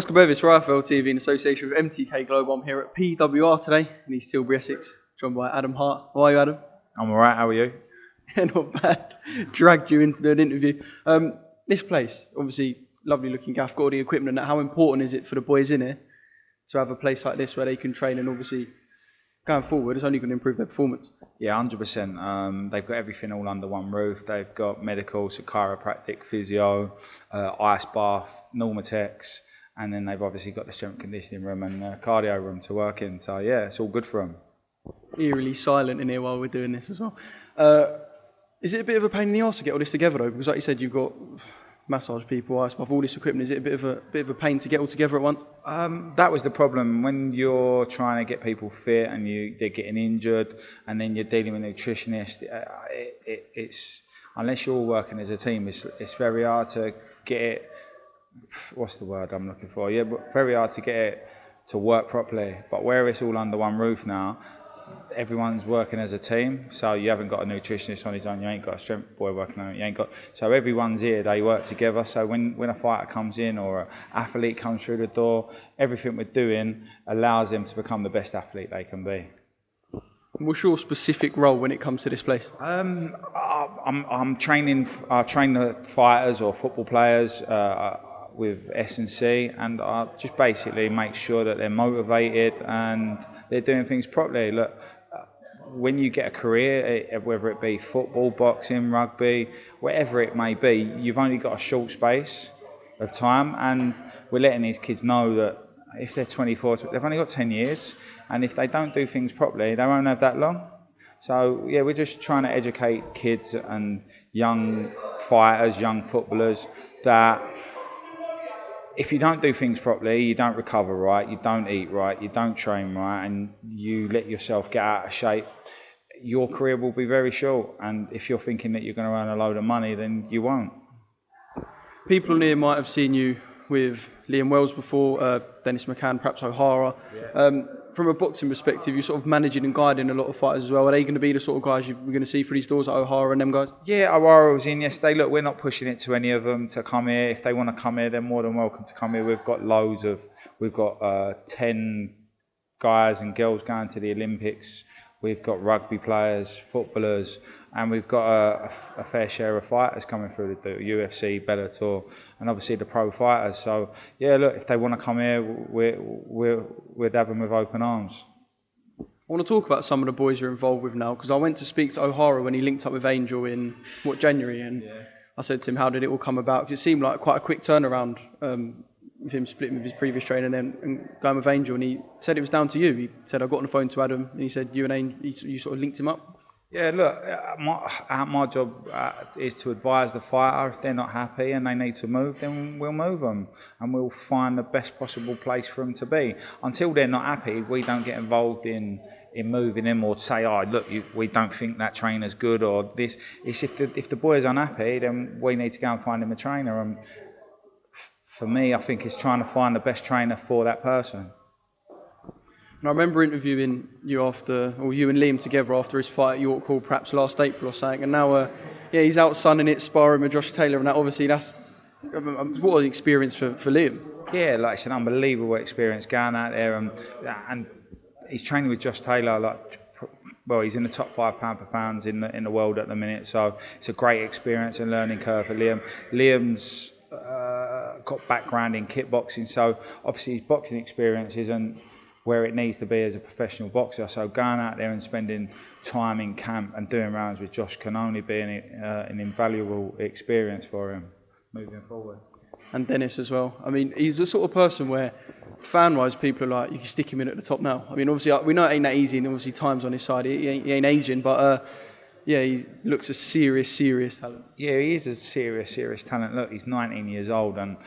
Oscar Bevis for IFL TV in association with MTK Global. I'm here at PWR today in East Tilbury, Essex, joined by Adam Hart. How are you, Adam? I'm alright, how are you? Yeah, not bad. Dragged you into an interview. This place, obviously, lovely looking gaff, got all the equipment and that. How important is it for the boys in here to have a place like this where they can train, and obviously going forward, it's only going to improve their performance? Yeah, 100%. They've got everything all under one roof. They've got medical, so chiropractic, physio, ice bath, Normatex, and then they've obviously got the strength conditioning room and cardio room to work in. So yeah, it's all good for them. Eerily silent in here while we're doing this as well. Is it a bit of a pain in the arse to get all this together though? Because like you said, you've got massage people, ice bath, all this equipment. Is it a bit of a pain to get all together at once? That was the problem when you're trying to get people fit and they're getting injured, and then you're dealing with nutritionists. It's unless you're working as a team, it's very hard to get it. What's the word I'm looking for? Yeah, but very hard to get it to work properly. But where it's all under one roof now, everyone's working as a team, so you haven't got a nutritionist on his own, you ain't got a strength boy working on it, you ain't got, so everyone's here, they work together. So when a fighter comes in or an athlete comes through the door, everything we're doing allows them to become the best athlete they can be. What's your specific role when it comes to this place? I'm training, I train the fighters or football players with S&C, and I just basically make sure that they're motivated and they're doing things properly. Look, when you get a career, whether it be football, boxing, rugby, whatever it may be, you've only got a short space of time, and we're letting these kids know that if they're 24, they've only got 10 years, and if they don't do things properly, they won't have that long. So yeah, we're just trying to educate kids and young fighters, young footballers, that if you don't do things properly, you don't recover right, you don't eat right, you don't train right, and you let yourself get out of shape, your career will be very short. And if you're thinking that you're going to earn a load of money, then you won't. People near might have seen you with Liam Wells before, Dennis McCann, perhaps O'Hara. Yeah. From a boxing perspective, you're sort of managing and guiding a lot of fighters as well. Are they going to be the sort of guys you're going to see through these doors, like O'Hara and them guys? Yeah, O'Hara was in yesterday. Look, we're not pushing it to any of them to come here. If they want to come here, they're more than welcome to come here. We've got 10 guys and girls going to the Olympics. We've got rugby players, footballers, and we've got a fair share of fighters coming through the UFC, Bellator, and obviously the pro fighters. So yeah, look, if they want to come here, we'd have them with open arms. I want to talk about some of the boys you're involved with now, because I went to speak to O'Hara when he linked up with Angel in January, and yeah. I said to him, how did it all come about? Because it seemed like quite a quick turnaround. With him splitting with his previous trainer and going with Angel, and he said it was down to you. He said, I got on the phone to Adam, and he said you and Angel, you sort of linked him up. Yeah, look, my job is to advise the fighter. If they're not happy and they need to move, then we'll move them, and we'll find the best possible place for them to be. Until they're not happy, we don't get involved in moving them or say, oh, look, we don't think that trainer's good or this. It's if the boy's unhappy, then we need to go and find him a trainer. And for me, I think it's trying to find the best trainer for that person. And I remember interviewing you you and Liam together after his fight at York Hall, perhaps last April or something, and now he's out sunning it, sparring with Josh Taylor, and that obviously that's what an experience for Liam. Yeah, like it's an unbelievable experience going out there, and he's training with Josh Taylor. He's in the top 5 pound for pounds in the world at the minute, so it's a great experience and learning curve for Liam. Liam's got background in kickboxing, so obviously his boxing experience isn't where it needs to be as a professional boxer. So going out there and spending time in camp and doing rounds with Josh can only be an invaluable experience for him moving forward. And Dennis as well. I mean, he's the sort of person where, fan-wise, people are like, you can stick him in at the top now. I mean, obviously, we know it ain't that easy, and obviously time's on his side. He ain't aging, but yeah, he looks a serious talent. Yeah, he is a serious talent. Look, he's 19 years old, and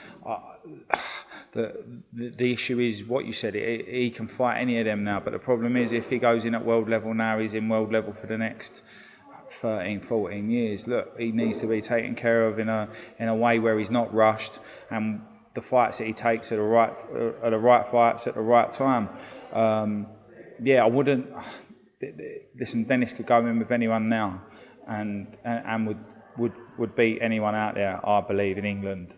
the issue is what you said. He can fight any of them now, but the problem is if he goes in at world level now, he's in world level for the next 13, 14 years. Look, he needs to be taken care of in a way where he's not rushed, and the fights that he takes are the right fights at the right time. I wouldn't. Listen, Dennis could go in with anyone now, and would beat anyone out there, I believe, in England.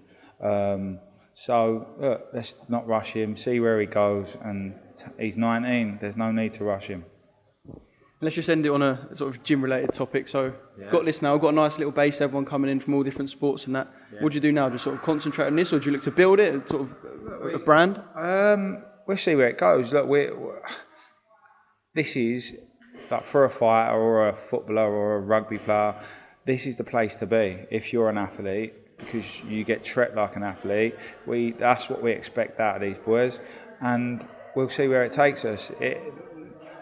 So look, let's not rush him. See where he goes, and he's 19. There's no need to rush him. Let's just end it on a sort of gym-related topic. So, got this now. Got a nice little base. Everyone coming in from all different sports and that. Yeah. What do you do now? Just sort of concentrate on this, or do you look to build it, sort of a brand? We'll see where it goes. Look, this is like for a fighter or a footballer or a rugby player. This is the place to be if you're an athlete, because you get treated like an athlete. That's what we expect out of these boys, and we'll see where it takes us.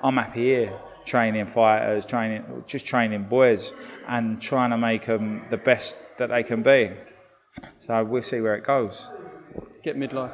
I'm happy here. Training fighters, training boys, and trying to make them the best that they can be. So we'll see where it goes. Get midlife.